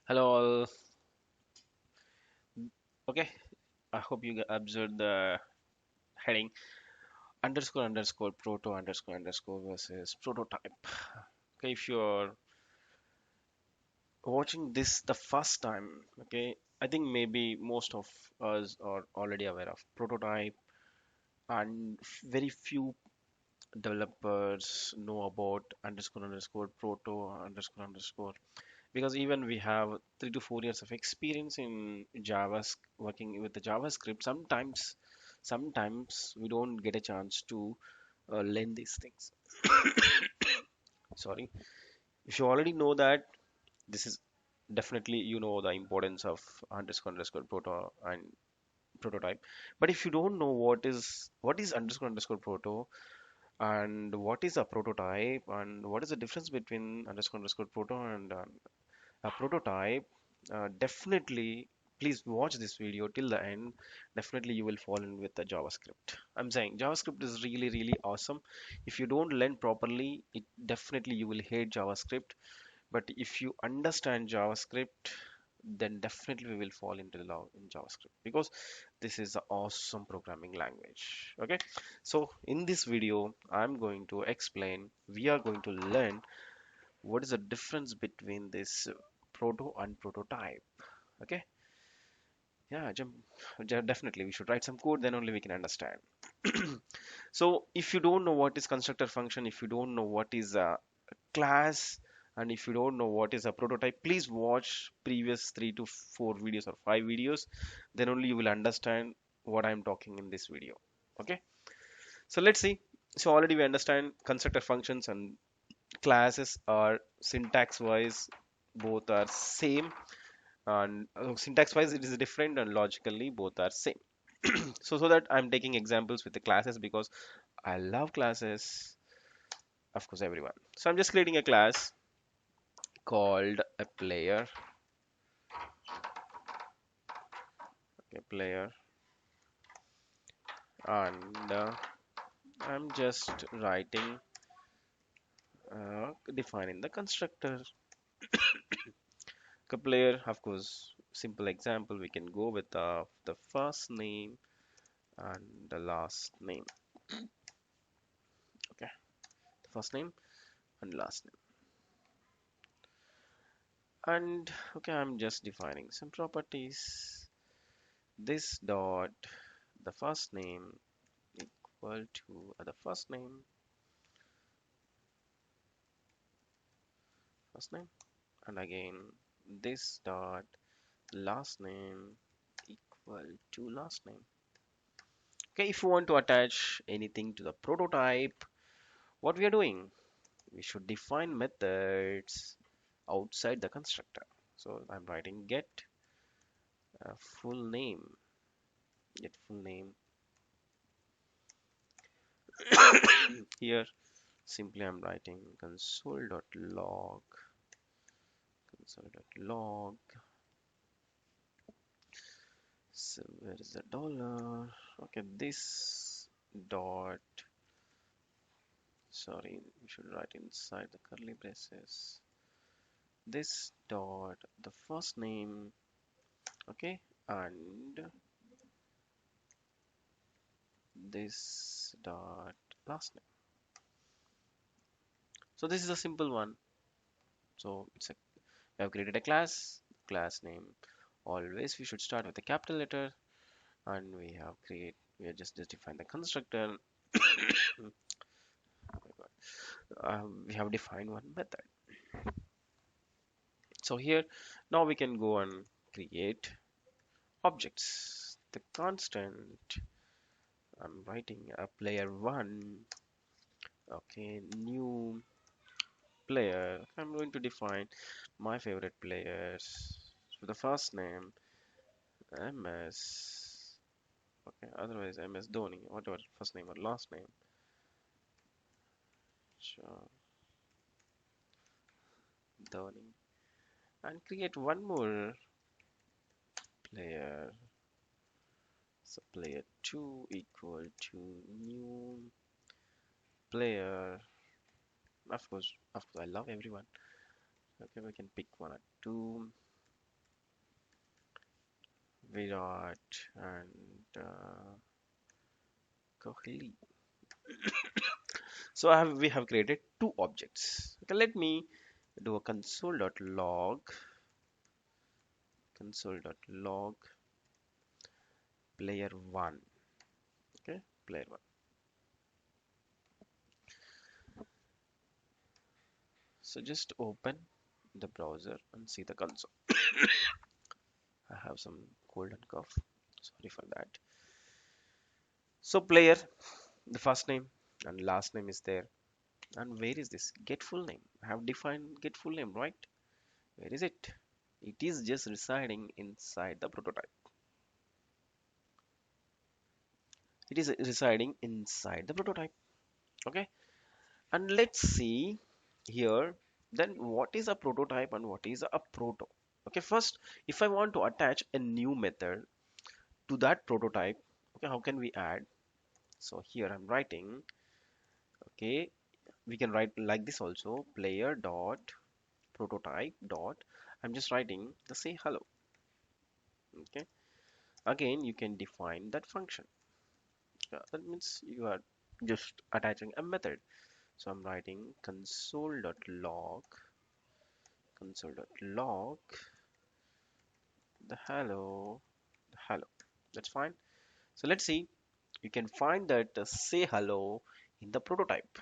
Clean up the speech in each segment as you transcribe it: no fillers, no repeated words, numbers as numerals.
Hello all. Okay, I hope you observed the heading underscore underscore proto underscore underscore versus prototype. Okay, if you're watching this the first time, okay, I think maybe most of us are already aware of prototype, and very few developers know about underscore underscore proto underscore underscore, because even we have 3 to 4 years of experience in Java, working with the JavaScript. Sometimes we don't get a chance to learn these things. Sorry, if you already know that, this is definitely you know the importance of underscore underscore proto and prototype. But if you don't know what is underscore underscore proto, and what is a prototype, and what is the difference between underscore underscore proto and a prototype, definitely please watch this video till the end. Definitely you will fall in with the JavaScript. I'm saying JavaScript is really awesome. If you don't learn properly, it definitely you will hate JavaScript. But if you understand JavaScript, then definitely we will fall into love in JavaScript, because this is an awesome programming language. Okay, so in this video I'm going to explain, we are going to learn what is the difference between this proto and prototype. Okay, yeah, definitely we should write some code, then only we can understand. So if you don't know what is constructor function, if you don't know what is a class, and if you don't know what is a prototype, please watch previous 3 to 4 videos or 5 videos, then only you will understand what I'm talking in this video. Okay, so let's see. So already we understand constructor functions and classes are syntax wise both are same, and syntax wise it is different, and logically both are same. So that I'm taking examples with the classes, because I love classes, of course everyone. So I'm just creating a class called a player. Okay, player, and I'm just writing, defining the constructor. Okay, player, of course, simple example, we can go with the first name and the last name. Okay, the first name and last name. And okay, I'm just defining some properties. This dot the first name equal to the first name, and again this dot last name equal to last name. Okay, if you want to attach anything to the prototype, what we are doing, we should define methods outside the constructor. So I'm writing full name, get full name. Here simply I'm writing console.log. So where is the dollar? Okay, this dot, sorry, we should write inside the curly braces. This dot the first name, okay, and this dot last name. So this is a simple one. So we have created a class name. Always we should start with a capital letter, and we have just defined the constructor. We have defined one method. So here now we can go and create objects. The constant, I'm writing a player one. Okay, new player. I'm going to define my favorite players. So the first name MS. Okay, otherwise MS Dhoni, whatever first name or last name. Sure, Dhoni. And create one more player. So player 2 equal to new player. Of course, I love everyone. Okay, we can pick one or two. Virat and Kohli. So we have created two objects. Okay, let me do a console.log player one. Okay, player one. So just open the browser and see the console. I have some cold and cough. Sorry for that. So player, the first name and last name is there. And where is this? Get full name. I have defined get full name, right? Where is it? It is just residing inside the prototype. It is residing inside the prototype. Okay. And let's see here then what is a prototype and what is a proto. Okay, first, if I want to attach a new method to that prototype, okay, how can we add? So here I'm writing, okay, we can write like this also, player dot prototype dot, I'm just writing the say hello. Okay, again you can define that function. That means you are just attaching a method. So I'm writing console.log the hello. That's fine. So let's see. You can find that say hello in the prototype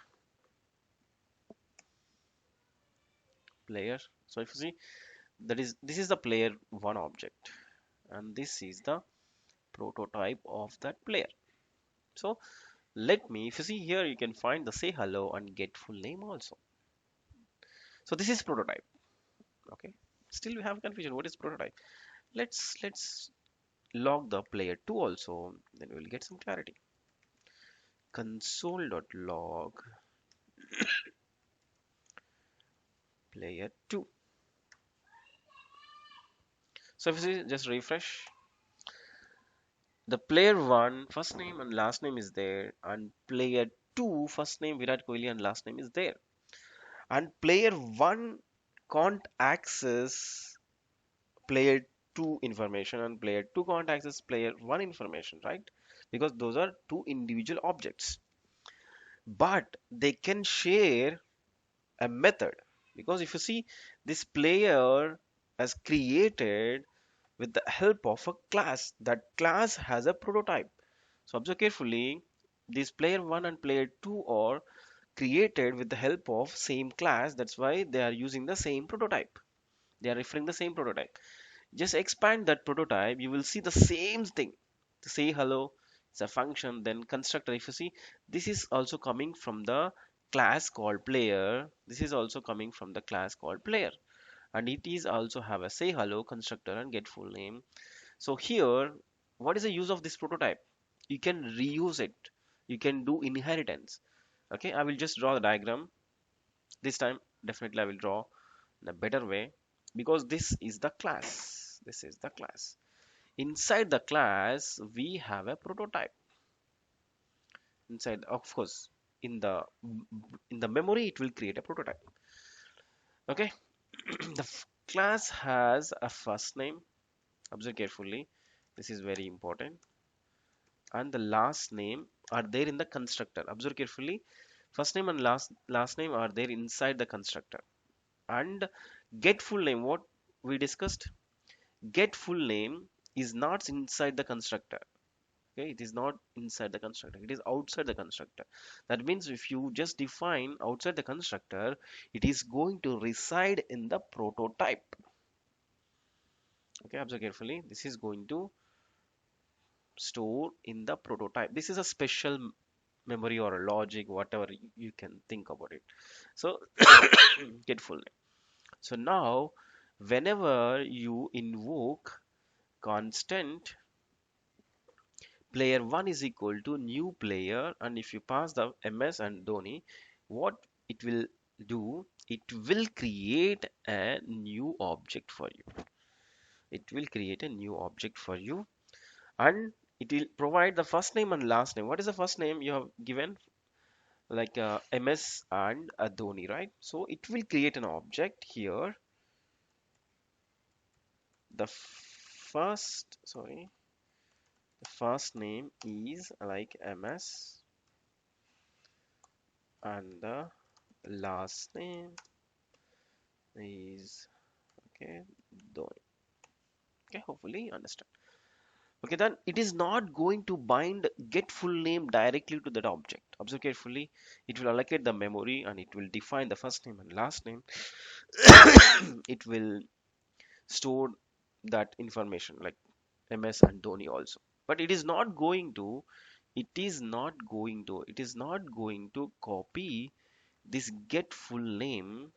player. So if you see, that is this is the player one object, and this is the prototype of that player. So let me, if you see here, you can find the say hello and get full name also. So this is prototype. Okay. Still we have confusion. What is prototype? Let's log the player 2 also, then we will get some clarity. Console.log player 2. So if you see, just refresh, the player 1 first name and last name is there, and player 2 first name Virat Kohli and last name is there, and player 1 can't access player 2 information and player 2 can't access player 1 information, right? Because those are two individual objects, but they can share a method. Because if you see, this player has created with the help of a class. That class has a prototype. So observe carefully, this player 1 and player 2 are created with the help of same class. That's why they are using the same prototype. They are referring the same prototype. Just expand that prototype, you will see the same thing. To say hello, it's a function, then constructor. If you see, this is also coming from the class called player. This is also coming from the class called player. And it is also have a say hello constructor and get full name. So here, what is the use of this prototype? You can reuse it. You can do inheritance. Okay, I will just draw the diagram. This time, definitely I will draw in a better way, because this is the class. This is the class. Inside the class, we have a prototype. Inside, of course, in the in the memory, it will create a prototype. Okay, the class has a first name. Observe carefully. This is very important. And the last name are there in the constructor. Observe carefully. First name and last name are there inside the constructor. And get full name, what we discussed, get full name is not inside the constructor. Okay, it is not inside the constructor, it is outside the constructor. That means if you just define outside the constructor, it is going to reside in the prototype. Okay, observe carefully, this is going to store in the prototype. This is a special memory or a logic, whatever you can think about it. So get full name. So now whenever you invoke constant player 1 is equal to new player, and if you pass the ms and Dhoni, what it will do, it will create a new object for you. It will create a new object for you, and it will provide the first name and last name. What is the first name you have given? Like ms and Dhoni, right? So it will create an object here. The first, sorry, the first name is like ms, and the last name is okay, Dhoni. Okay, hopefully you understand. Okay, then it is not going to bind get full name directly to that object. Observe carefully. It will allocate the memory and it will define the first name and last name. It will store that information like ms and Dhoni also. But it is not going to copy this get full name.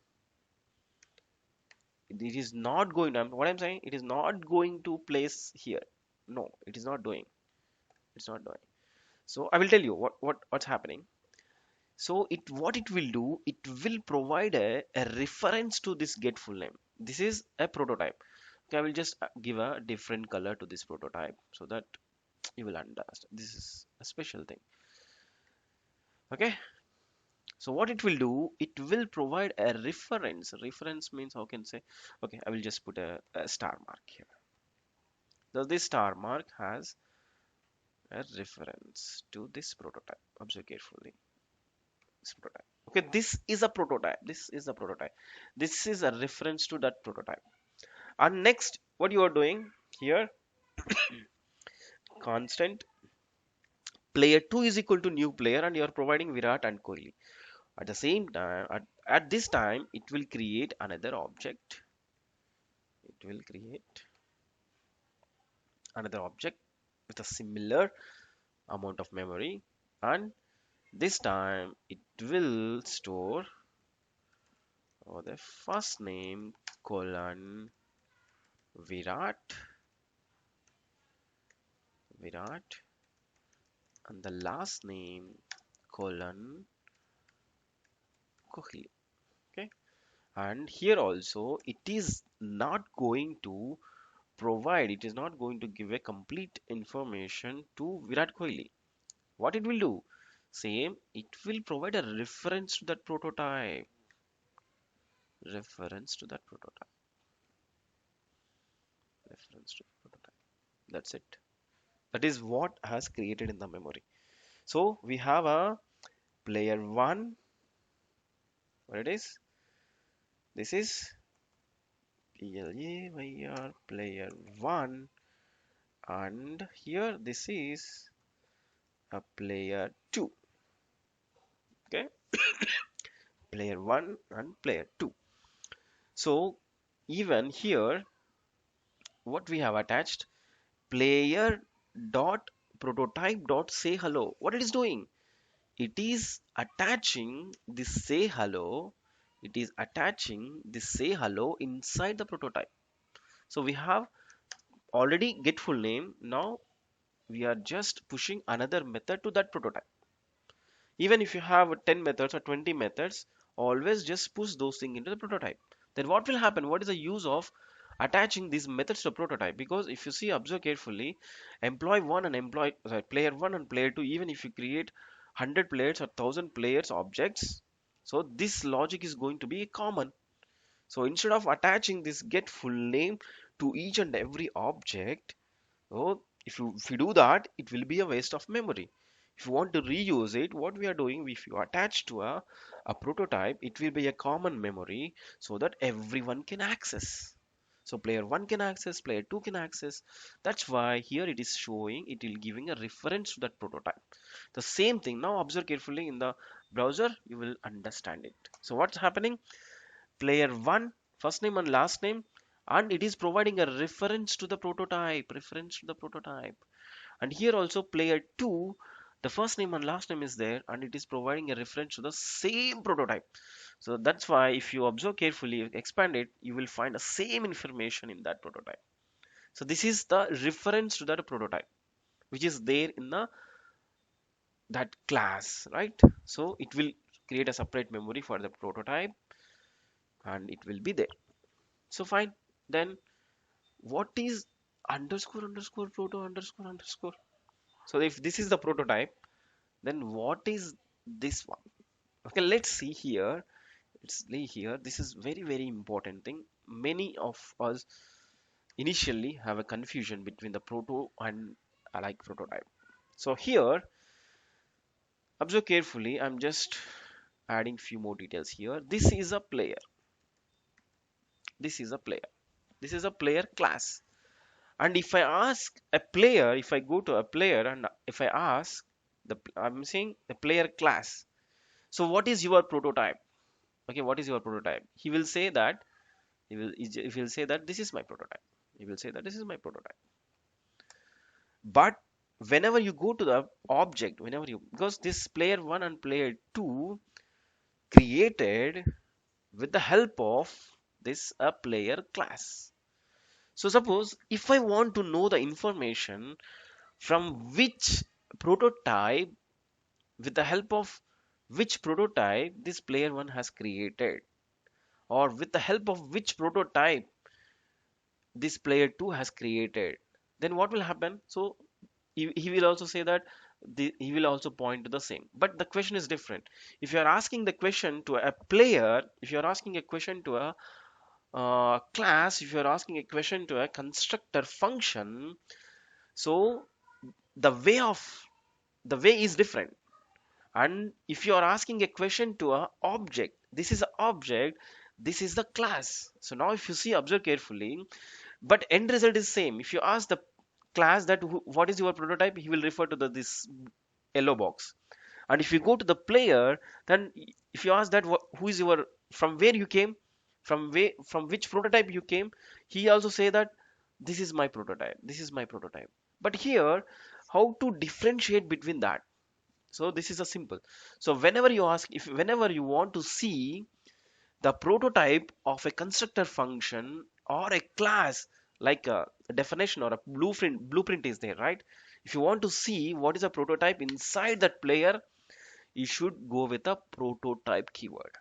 It is not going to, what I'm saying, it is not going to place here. No, it is not doing. It's not doing. So I will tell you what's happening. So what it will do, it will provide a reference to this get full name. This is a prototype. Okay, I will just give a different color to this prototype so that you will understand. This is a special thing. Okay, so what it will do, it will provide a reference. Reference means how can say, okay, I will just put a star mark here. So this star mark has a reference to this prototype. Observe carefully. This prototype. Okay, this is a prototype. This is a prototype. This is a reference to that prototype. And next, what you are doing here, constant player 2 is equal to new player, and you are providing Virat and Kohli. At the same time, at this time, it will create another object. It will create another object with a similar amount of memory, and this time it will store the first name colon Virat, and the last name colon Kohli. Okay, and here also it is not going to give a complete information to Virat Kohli. What it will do? Same, it will provide a reference to that prototype. Reference to that prototype. Reference to the prototype. That's it. That is what has created in the memory. So we have a player one. What it is? This is PLAYR player one, and here this is a player two. Okay, player one and player two. So even here, what we have attached, player dot prototype dot say hello. What it is doing? It is attaching this say hello. It is attaching this say hello inside the prototype. So we have already get full name. Now we are just pushing another method to that prototype. Even if you have 10 methods or 20 methods, always just push those things into the prototype. Then what will happen? What is the use of attaching these methods to a prototype? Because if you see, observe carefully, player 1 and player 2, even if you create 100 players or 1000 players objects, so this logic is going to be common. So instead of attaching this get full name to each and every object, so if you do that, it will be a waste of memory. If you want to reuse it, what we are doing, if you attach to a prototype, it will be a common memory so that everyone can access. So player 1 can access, player 2 can access. That's why here it is showing, it will giving a reference to that prototype. The same thing, now observe carefully in the browser, you will understand it. So what's happening? Player 1 first name and last name, and it is providing a reference to the prototype. And here also player 2, the first name and last name is there, and it is providing a reference to the same prototype. So that's why if you observe carefully, expand it, you will find the same information in that prototype. So this is the reference to that prototype which is there in that class, right? So it will create a separate memory for the prototype and it will be there. So fine, then what is underscore underscore proto underscore underscore? So if this is the prototype, then what is this one? Okay, let's see here. Let's see here. This is very important thing. Many of us initially have a confusion between the proto and like prototype. So here, observe carefully. I'm just adding few more details here. This is a player. This is a player. This is a player class. And if I ask a player, if I go to a player and if I ask I'm saying the player class. So what is your prototype? Okay, what is your prototype? He will say that he will say that this is my prototype. He will say that this is my prototype. But whenever you go to the object, whenever you because this player one and player two created with the help of this a player class. So suppose if I want to know the information from which prototype, with the help of which prototype this player one has created, or with the help of which prototype this player 2 has created, then what will happen? So he will also say that he will also point to the same, but the question is different. If you are asking the question to a player, if you are asking a question to a class, if you are asking a question to a constructor function, so the way of the way is different. And if you are asking a question to a object, this is an object, this is the class. So now if you see, observe carefully, but end result is same. If you ask the class that what is your prototype, he will refer to this yellow box. And if you go to the player, then if you ask that who is your, from where you came, from which prototype you came, he also say that this is my prototype, this is my prototype. But here, how to differentiate between that? So this is a simple. So whenever you ask, if whenever you want to see the prototype of a constructor function or a class, like a definition or a blueprint is there, right? If you want to see what is a prototype inside that player, you should go with a prototype keyword.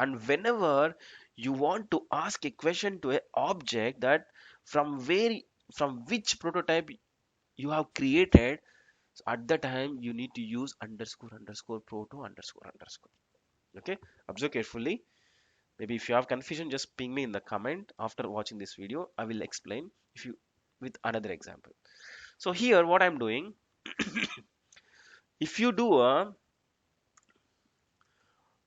And whenever you want to ask a question to an object that from where, from which prototype you have created, so at the time you need to use underscore underscore proto underscore underscore. Okay, observe carefully. Maybe if you have confusion, just ping me in the comment after watching this video. I will explain if you with another example. So here what I'm doing, if you do a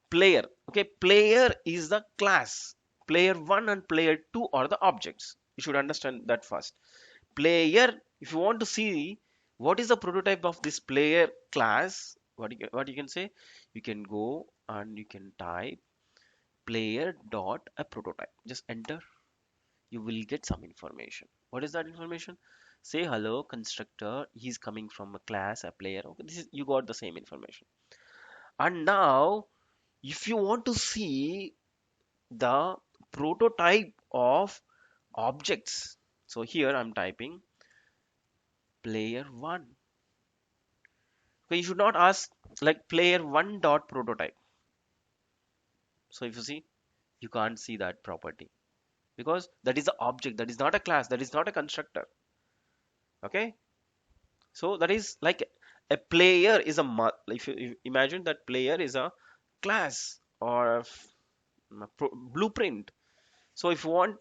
player, okay, player is the class. Player 1 and player 2 are the objects. You should understand that first. Player, if you want to see what is the prototype of this player class, what you can say, you can go and you can type player dot a prototype. Just enter, you will get some information. What is that information? Say hello constructor, he's coming from a class a player. Okay, this is, you got the same information. And now if you want to see the prototype of objects, so here I'm typing player 1. Okay, you should not ask like player 1 dot prototype. So if you see, you can't see that property because that is the object, that is not a class, that is not a constructor. Okay, so that is like a player is a if you imagine that player is a class or a blueprint. So if you want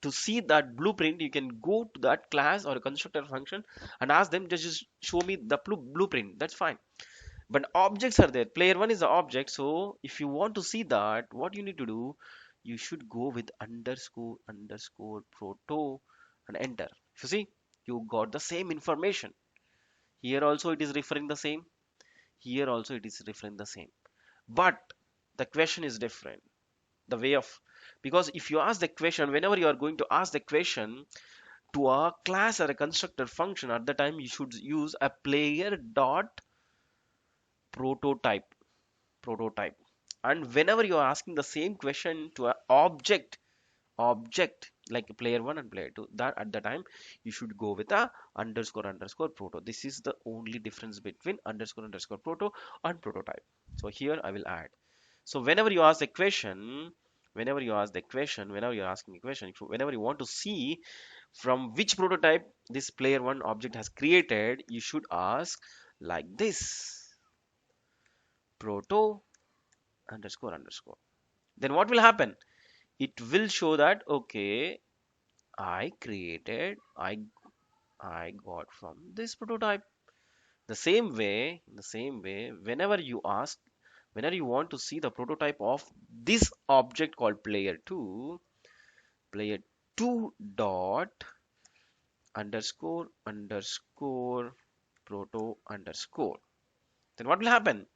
to see that blueprint, you can go to that class or a constructor function and ask them just show me the blueprint. That's fine. But objects are there. Player one is the object. So if you want to see that, what you need to do, you should go with underscore underscore proto and enter. If you see, you got the same information. Here also it is referring the same. Here also it is referring the same. But the question is different. The way of, because if you ask the question, whenever you are going to ask the question to a class or a constructor function, at the time you should use a player dot prototype prototype. And whenever you are asking the same question to an object like player 1 and player 2, that at the time you should go with a underscore underscore proto. This is the only difference between underscore underscore proto and prototype. So here I will add. So whenever you ask the question, whenever you ask the question, whenever you're asking a question, whenever you want to see from which prototype this player 1 object has created, you should ask like this, proto underscore underscore. Then what will happen? It will show that okay, I created, I got from this prototype. The same way, whenever you want to see the prototype of this object called player 2 dot underscore underscore proto underscore, then what will happen?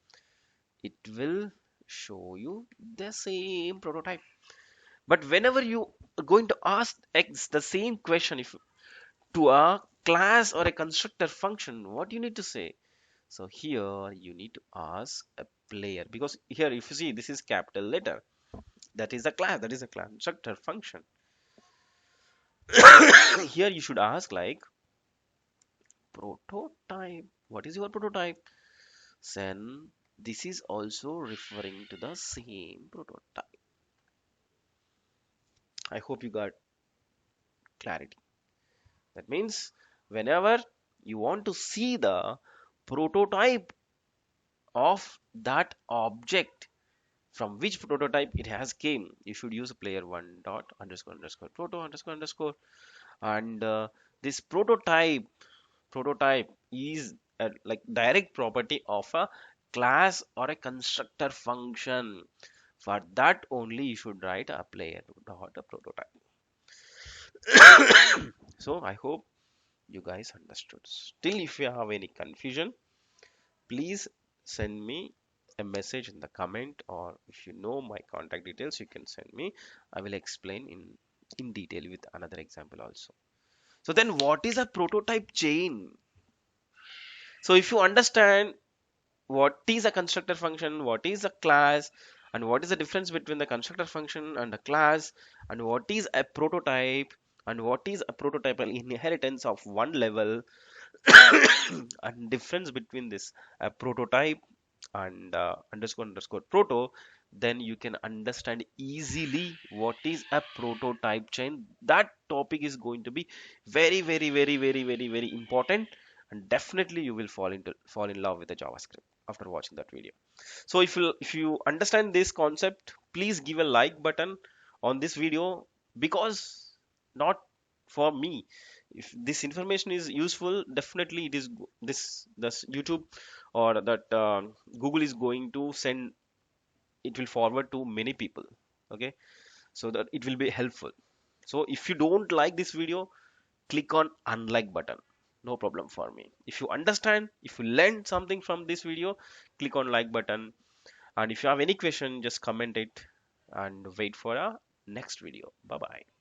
It will show you the same prototype. But whenever you are going to ask X the same question, if to a class or a constructor function, what you need to say? So here you need to ask a player, because here if you see this is capital letter, that is a class, that is a constructor function. Here you should ask like prototype. What is your prototype? Then this is also referring to the same prototype. I hope you got clarity. That means whenever you want to see the prototype of that object, from which prototype it has came, you should use player one dot underscore underscore proto underscore underscore. And this prototype is a like direct property of a class or a constructor function. For that only you should write a player dot a prototype. So I hope you guys understood. Still, if you have any confusion, please send me a message in the comment, or if you know my contact details, you can send me. I will explain in detail with another example also. So then what is a prototype chain? So if you understand what is a constructor function, what is a class, and what is the difference between the constructor function and a class, and what is a prototype, and what is a prototypal inheritance of one level, and difference between this prototype and underscore underscore proto, then you can understand easily what is a prototype chain. That topic is going to be very very very very very very important, and definitely you will fall in love with the JavaScript after watching that video. So if you understand this concept, please give a like button on this video, because not for me, if this information is useful, definitely it is this YouTube or that Google is going to send, it will forward to many people. Okay, so that it will be helpful. So if you don't like this video, click on unlike button, no problem for me. If you understand, if you learned something from this video, click on like button. And if you have any question, just comment it and wait for a next video. Bye bye.